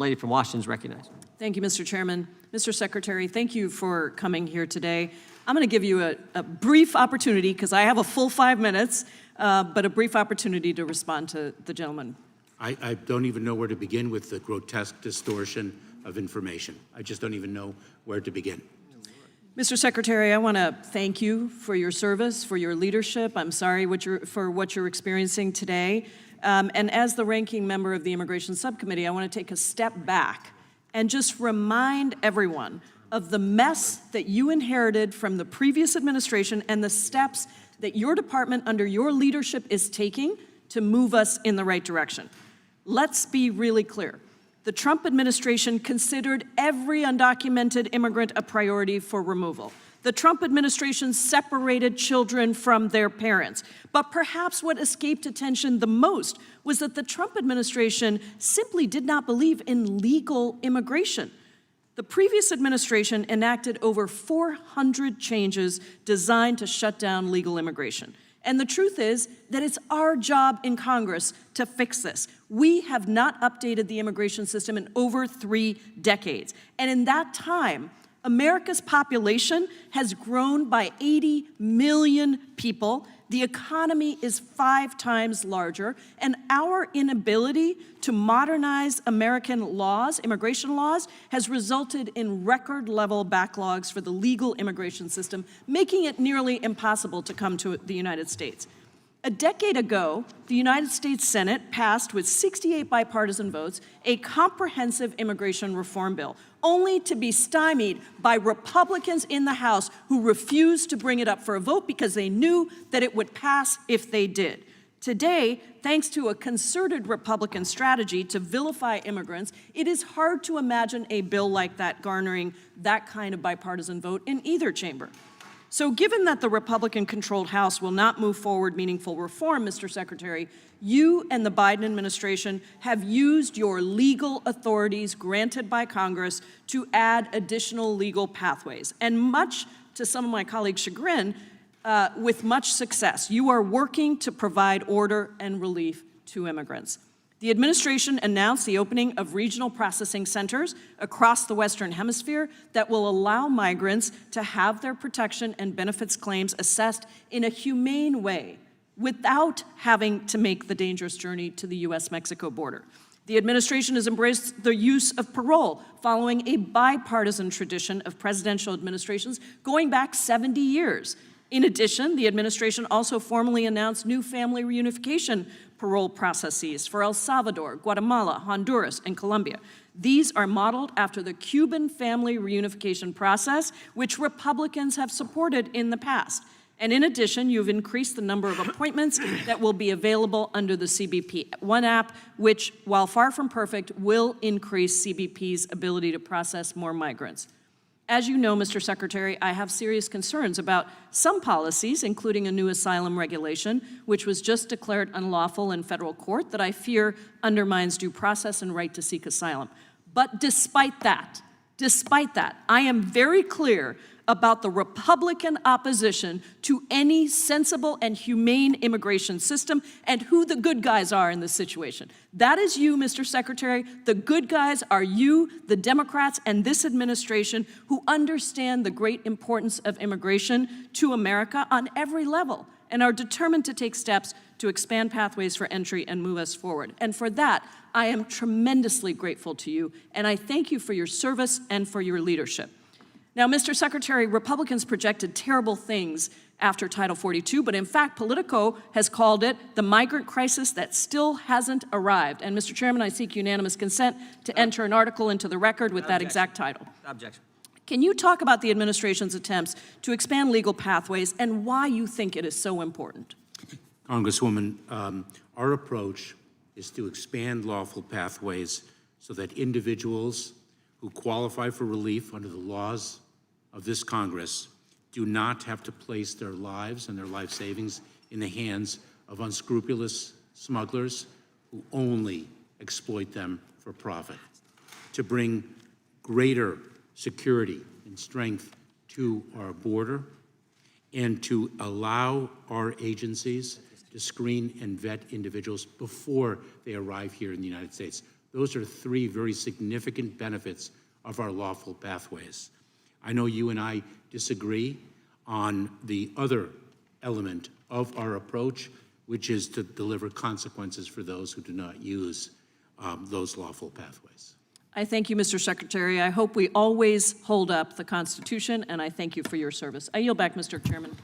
Lady from Washington is recognized. Thank you, Mr. Chairman. Mr. Secretary, thank you for coming here today. I'm going to give you a brief opportunity, because I have a full 5 minutes, but a brief opportunity to respond to the gentleman. I don't even know where to begin with the grotesque distortion of information. I just don't even know where to begin. Mr. Secretary, I want to thank you for your service, for your leadership. I'm sorry for what you're experiencing today. And as the ranking member of the Immigration Subcommittee, I want to take a step back and just remind everyone of the mess that you inherited from the previous administration and the steps that your department under your leadership is taking to move us in the right direction. Let's be really clear. The Trump administration considered every undocumented immigrant a priority for removal. The Trump administration separated children from their parents. But perhaps what escaped attention the most was that the Trump administration simply did not believe in legal immigration. The previous administration enacted over 400 changes designed to shut down legal immigration. And the truth is that it's our job in Congress to fix this. We have not updated the immigration system in over 3 decades. And in that time, America's population has grown by 80 million people. The economy is 5 times larger, and our inability to modernize American laws, immigration laws, has resulted in record-level backlogs for the legal immigration system, making it nearly impossible to come to the United States. A decade ago, the United States Senate passed, with 68 bipartisan votes, a comprehensive immigration reform bill, only to be stymied by Republicans in the House who refused to bring it up for a vote because they knew that it would pass if they did. Today, thanks to a concerted Republican strategy to vilify immigrants, it is hard to imagine a bill like that garnering that kind of bipartisan vote in either chamber. So given that the Republican-controlled House will not move forward meaningful reform, Mr. Secretary, you and the Biden administration have used your legal authorities granted by Congress to add additional legal pathways. And much to some of my colleagues' chagrin, with much success, you are working to provide order and relief to immigrants. The administration announced the opening of regional processing centers across the Western Hemisphere that will allow migrants to have their protection and benefits claims assessed in a humane way without having to make the dangerous journey to the U.S.-Mexico border. The administration has embraced the use of parole following a bipartisan tradition of presidential administrations going back 70 years. In addition, the administration also formally announced new family reunification parole processes for El Salvador, Guatemala, Honduras, and Colombia. These are modeled after the Cuban family reunification process, which Republicans have supported in the past. And in addition, you've increased the number of appointments that will be available under the CBP One app, which, while far from perfect, will increase CBP's ability to process more migrants. As you know, Mr. Secretary, I have serious concerns about some policies, including a new asylum regulation, which was just declared unlawful in federal court, that I fear undermines due process and right to seek asylum. But despite that, I am very clear about the Republican opposition to any sensible and humane immigration system and who the good guys are in this situation. That is you, Mr. Secretary. The good guys are you, the Democrats, and this administration who understand the great importance of immigration to America on every level and are determined to take steps to expand pathways for entry and move us forward. And for that, I am tremendously grateful to you, and I thank you for your service and for your leadership. Now, Mr. Secretary, Republicans projected terrible things after Title 42, but in fact, Politico has called it the migrant crisis that still hasn't arrived. And Mr. Chairman, I seek unanimous consent to enter an article into the record with that exact title. Objection. Can you talk about the administration's attempts to expand legal pathways and why you think it is so important? Congresswoman, our approach is to expand lawful pathways so that individuals who qualify for relief under the laws of this Congress do not have to place their lives and their life savings in the hands of unscrupulous smugglers who only exploit them for profit. To bring greater security and strength to our border, and to allow our agencies to screen and vet individuals before they arrive here in the United States. Those are three very significant benefits of our lawful pathways. I know you and I disagree on the other element of our approach, which is to deliver consequences for those who do not use those lawful pathways. I thank you, Mr. Secretary. I hope we always hold up the Constitution, and I thank you for your service. I yield back, Mr. Chairman.